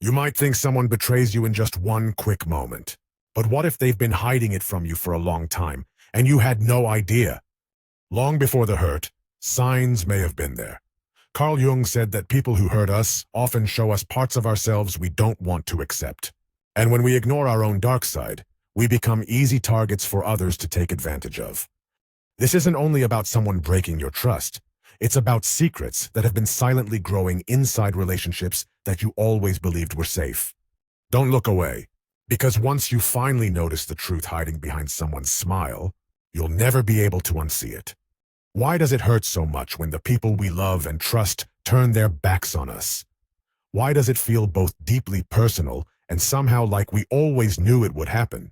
You might think someone betrays you in just one quick moment. But what if they've been hiding it from you for a long time, and you had no idea? Long before the hurt, signs may have been there. Carl Jung said that people who hurt us often show us parts of ourselves we don't want to accept. And when we ignore our own dark side, we become easy targets for others to take advantage of. This isn't only about someone breaking your trust. It's about secrets that have been silently growing inside relationships that you always believed were safe. Don't look away, because once you finally notice the truth hiding behind someone's smile, you'll never be able to unsee it. Why does it hurt so much when the people we love and trust turn their backs on us? Why does it feel both deeply personal and somehow like we always knew it would happen?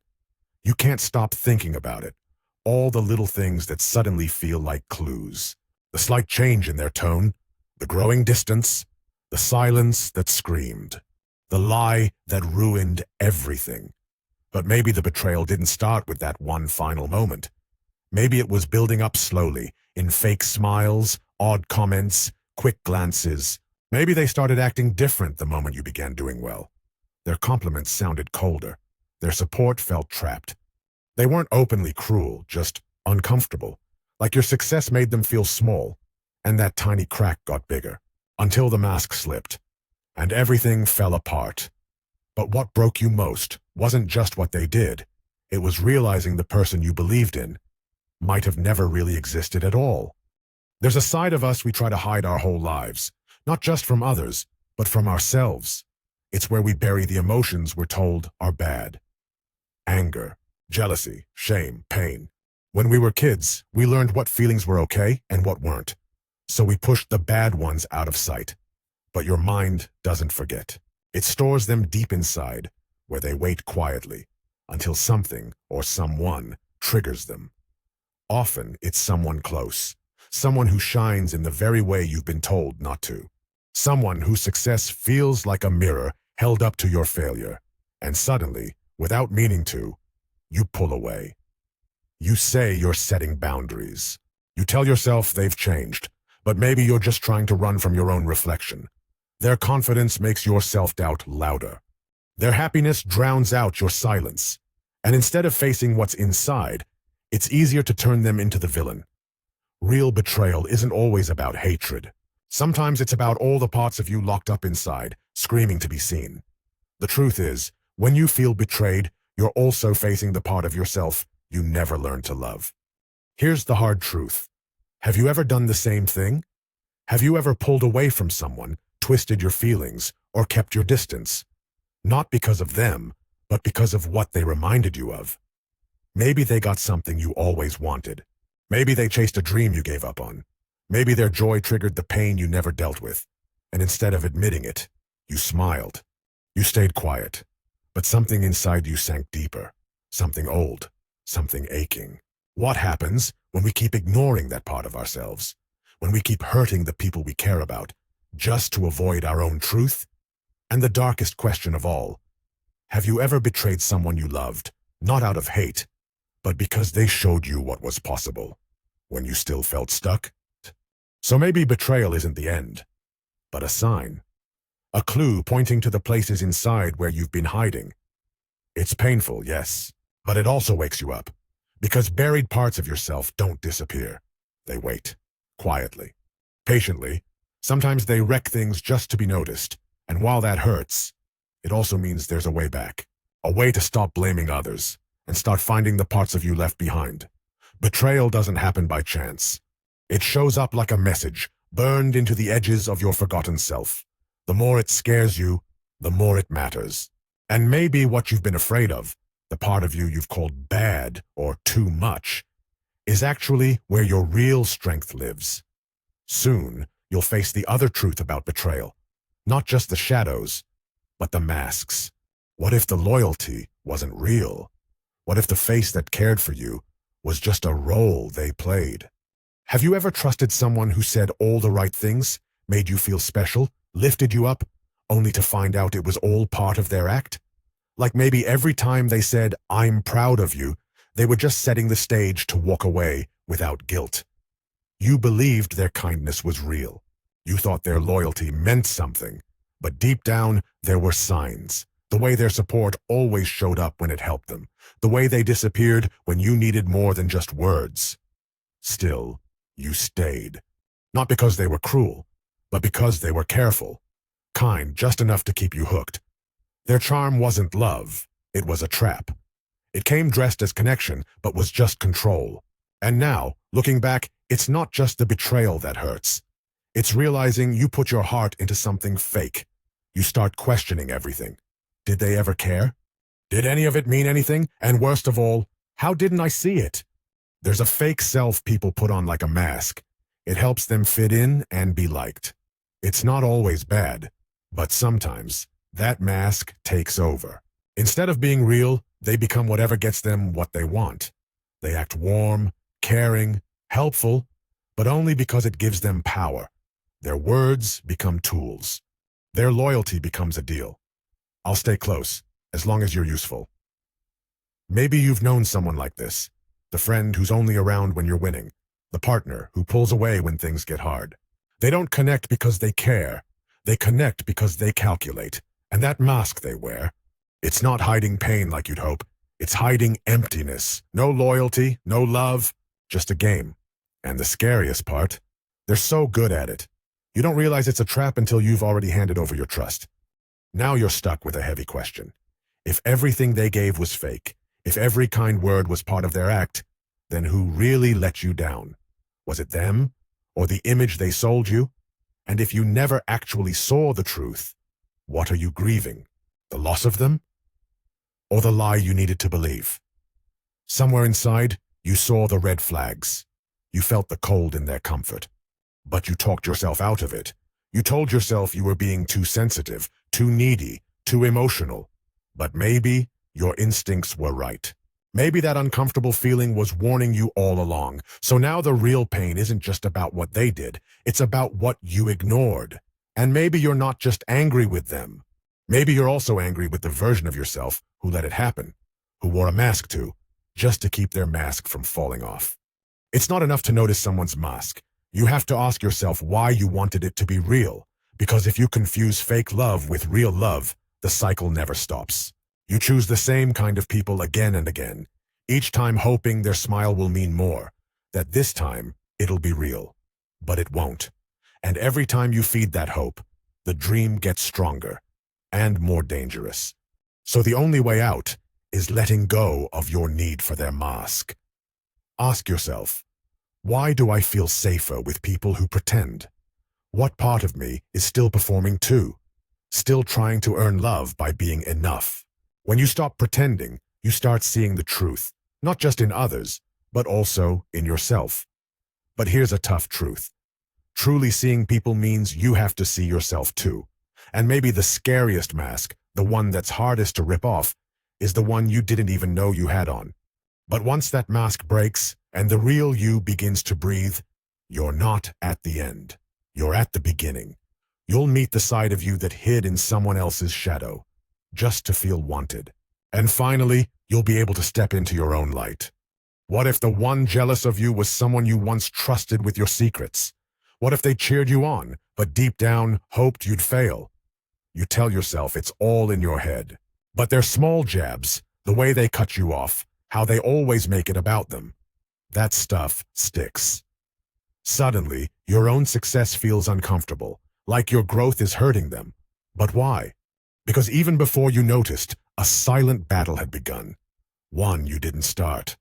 You can't stop thinking about it. All the little things that suddenly feel like clues. The slight change in their tone, the growing distance, the silence that screamed, the lie that ruined everything. But maybe the betrayal didn't start with that one final moment. Maybe it was building up slowly, in fake smiles, odd comments, quick glances. Maybe they started acting different the moment you began doing well. Their compliments sounded colder. Their support felt trapped. They weren't openly cruel, just uncomfortable. Like your success made them feel small, and that tiny crack got bigger, until the mask slipped, and everything fell apart. But what broke you most wasn't just what they did. It was realizing the person you believed in might have never really existed at all. There's a side of us we try to hide our whole lives, not just from others, but from ourselves. It's where we bury the emotions we're told are bad. Anger, jealousy, shame, pain. When we were kids, we learned what feelings were okay and what weren't. So we pushed the bad ones out of sight. But your mind doesn't forget. It stores them deep inside, where they wait quietly, until something or someone triggers them. Often it's someone close, someone who shines in the very way you've been told not to. Someone whose success feels like a mirror held up to your failure. And suddenly, without meaning to, you pull away. You say you're setting boundaries. You tell yourself they've changed, but maybe you're just trying to run from your own reflection. Their confidence makes your self-doubt louder. Their happiness drowns out your silence. And instead of facing what's inside, it's easier to turn them into the villain. Real betrayal isn't always about hatred. Sometimes it's about all the parts of you locked up inside, screaming to be seen. The truth is, when you feel betrayed, you're also facing the part of yourself you never learned to love. Here's the hard truth. Have you ever done the same thing? Have you ever pulled away from someone, twisted your feelings, or kept your distance? Not because of them, but because of what they reminded you of. Maybe they got something you always wanted. Maybe they chased a dream you gave up on. Maybe their joy triggered the pain you never dealt with. And instead of admitting it, you smiled. You stayed quiet. But something inside you sank deeper. Something old. Something aching. What happens when we keep ignoring that part of ourselves? When we keep hurting the people we care about, just to avoid our own truth? And the darkest question of all, have you ever betrayed someone you loved, not out of hate, but because they showed you what was possible, when you still felt stuck? So maybe betrayal isn't the end, but a sign. A clue pointing to the places inside where you've been hiding. It's painful, yes, but it also wakes you up, because buried parts of yourself don't disappear. They wait, quietly, patiently. Sometimes they wreck things just to be noticed, and while that hurts, it also means there's a way back, a way to stop blaming others and start finding the parts of you left behind. Betrayal doesn't happen by chance. It shows up like a message, burned into the edges of your forgotten self. The more it scares you, the more it matters. And maybe what you've been afraid of, the part of you you've called bad or too much, is actually where your real strength lives. Soon, you'll face the other truth about betrayal. Not just the shadows, but the masks. What if the loyalty wasn't real? What if the face that cared for you was just a role they played? Have you ever trusted someone who said all the right things, made you feel special, lifted you up, only to find out it was all part of their act? Like maybe every time they said, "I'm proud of you," they were just setting the stage to walk away without guilt. You believed their kindness was real. You thought their loyalty meant something, But deep down, there were signs. The way their support always showed up when it helped them. The way they disappeared when you needed more than just words. Still, you stayed. Not because they were cruel, but because they were careful. Kind, just enough to keep you hooked. Their charm wasn't love, it was a trap. It came dressed as connection, but was just control. And now, looking back, it's not just the betrayal that hurts. It's realizing you put your heart into something fake. You start questioning everything. Did they ever care? Did any of it mean anything? And worst of all, how didn't I see it? There's a fake self people put on like a mask. It helps them fit in and be liked. It's not always bad, but sometimes that mask takes over. Instead of being real, they become whatever gets them what they want. They act warm, caring, helpful, but only because it gives them power. Their words become tools. Their loyalty becomes a deal. I'll stay close, as long as you're useful. Maybe you've known someone like this. The friend who's only around when you're winning. The partner who pulls away when things get hard. They don't connect because they care. They connect because they calculate. And that mask they wear, it's not hiding pain like you'd hope. It's hiding emptiness. No loyalty, no love, just a game. And the scariest part, they're so good at it. You don't realize it's a trap until you've already handed over your trust. Now you're stuck with a heavy question. If everything they gave was fake, if every kind word was part of their act, then who really let you down? Was it them, or the image they sold you? And if you never actually saw the truth, what are you grieving? The loss of them? Or the lie you needed to believe? Somewhere inside, you saw the red flags. You felt the cold in their comfort. But you talked yourself out of it. You told yourself you were being too sensitive, too needy, too emotional. But maybe your instincts were right. Maybe that uncomfortable feeling was warning you all along. So now the real pain isn't just about what they did. It's about what you ignored. And maybe you're not just angry with them. Maybe you're also angry with the version of yourself who let it happen, who wore a mask too, just to keep their mask from falling off. It's not enough to notice someone's mask. You have to ask yourself why you wanted it to be real. Because if you confuse fake love with real love, the cycle never stops. You choose the same kind of people again and again, each time hoping their smile will mean more, that this time it'll be real. But it won't. And every time you feed that hope, the dream gets stronger and more dangerous. So the only way out is letting go of your need for their mask. Ask yourself, why do I feel safer with people who pretend? What part of me is still performing too? Still trying to earn love by being enough? When you stop pretending, you start seeing the truth, not just in others, but also in yourself. But here's a tough truth. Truly seeing people means you have to see yourself too. And maybe the scariest mask, the one that's hardest to rip off, is the one you didn't even know you had on. But once that mask breaks and the real you begins to breathe, you're not at the end. You're at the beginning. You'll meet the side of you that hid in someone else's shadow, just to feel wanted. And finally, you'll be able to step into your own light. What if the one jealous of you was someone you once trusted with your secrets? What if they cheered you on, but deep down hoped you'd fail? You tell yourself it's all in your head. But they're small jabs, the way they cut you off, how they always make it about them. That stuff sticks. Suddenly, your own success feels uncomfortable, like your growth is hurting them. But why? Because even before you noticed, a silent battle had begun. One you didn't start.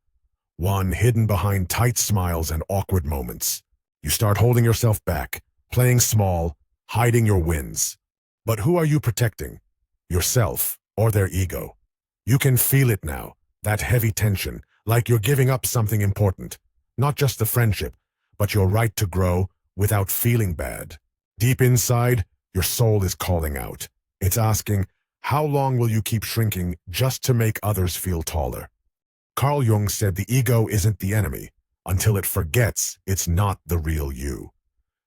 One hidden behind tight smiles and awkward moments. You start holding yourself back, playing small, hiding your wins. But who are you protecting? Yourself or their ego? You can feel it now, that heavy tension, like you're giving up something important. Not just the friendship, but your right to grow without feeling bad. Deep inside, your soul is calling out. It's asking, how long will you keep shrinking just to make others feel taller? Carl Jung said the ego isn't the enemy until it forgets it's not the real you.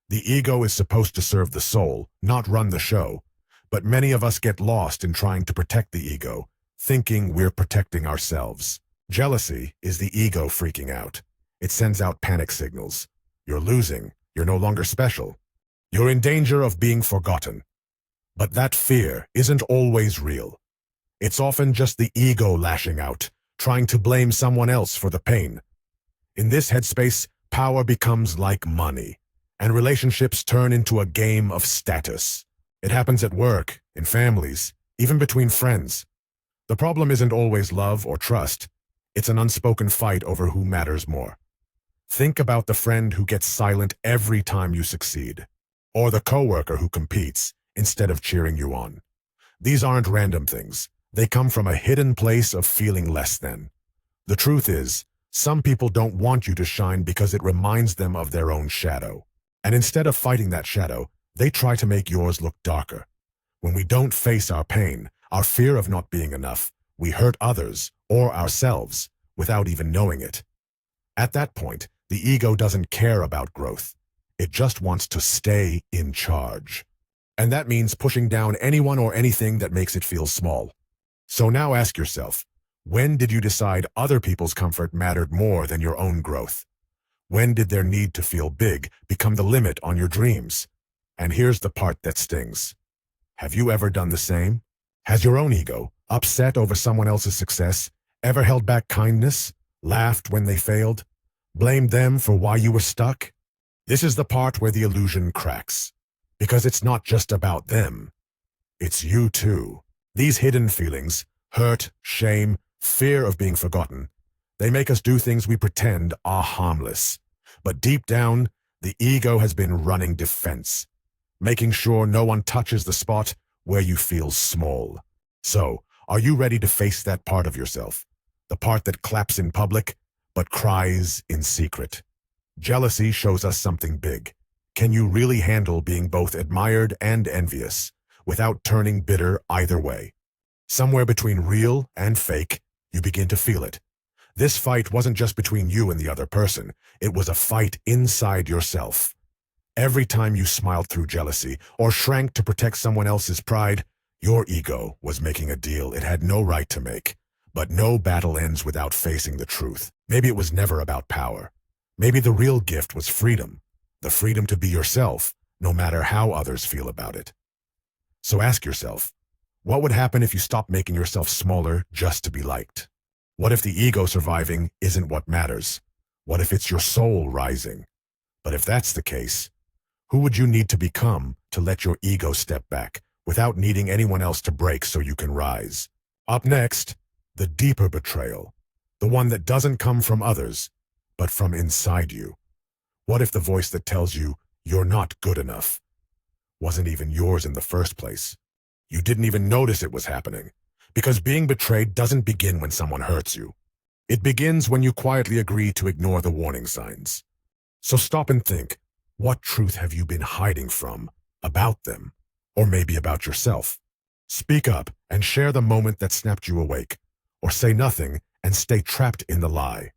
The ego is supposed to serve the soul, not run the show. But many of us get lost in trying to protect the ego, thinking we're protecting ourselves. Jealousy is the ego freaking out. It sends out panic signals. You're losing. You're no longer special. You're in danger of being forgotten. But that fear isn't always real. It's often just the ego lashing out, trying to blame someone else for the pain. In this headspace, power becomes like money, and relationships turn into a game of status. It happens at work, in families, even between friends. The problem isn't always love or trust. It's an unspoken fight over who matters more. Think about the friend who gets silent every time you succeed, or the coworker who competes instead of cheering you on. These aren't random things. They come from a hidden place of feeling less than. The truth is, some people don't want you to shine because it reminds them of their own shadow. And instead of fighting that shadow, they try to make yours look darker. When we don't face our pain, our fear of not being enough, we hurt others or ourselves without even knowing it. At that point, the ego doesn't care about growth. It just wants to stay in charge. And that means pushing down anyone or anything that makes it feel small. So now ask yourself, when did you decide other people's comfort mattered more than your own growth? When did their need to feel big become the limit on your dreams? And here's the part that stings. Have you ever done the same? Has your own ego, upset over someone else's success, ever held back kindness, laughed when they failed, blamed them for why you were stuck? This is the part where the illusion cracks. Because it's not just about them. It's you too. These hidden feelings, hurt, shame, fear of being forgotten, they make us do things we pretend are harmless. But deep down, the ego has been running defense, making sure no one touches the spot where you feel small. So, are you ready to face that part of yourself? The part that claps in public, but cries in secret? Jealousy shows us something big. Can you really handle being both admired and envious, without turning bitter either way? Somewhere between real and fake, you begin to feel it. This fight wasn't just between you and the other person. It was a fight inside yourself. Every time you smiled through jealousy or shrank to protect someone else's pride, your ego was making a deal it had no right to make. But no battle ends without facing the truth. Maybe it was never about power. Maybe the real gift was freedom. The freedom to be yourself, no matter how others feel about it. So ask yourself, what would happen if you stopped making yourself smaller just to be liked? What if the ego surviving isn't what matters? What if it's your soul rising? But if that's the case, who would you need to become to let your ego step back without needing anyone else to break so you can rise? Up next, the deeper betrayal, the one that doesn't come from others, but from inside you. What if the voice that tells you you're not good enough wasn't even yours in the first place? You didn't even notice it was happening, because being betrayed doesn't begin when someone hurts you. It begins when you quietly agree to ignore the warning signs. So stop and think, what truth have you been hiding from, about them, or maybe about yourself? Speak up and share the moment that snapped you awake, or say nothing and stay trapped in the lie.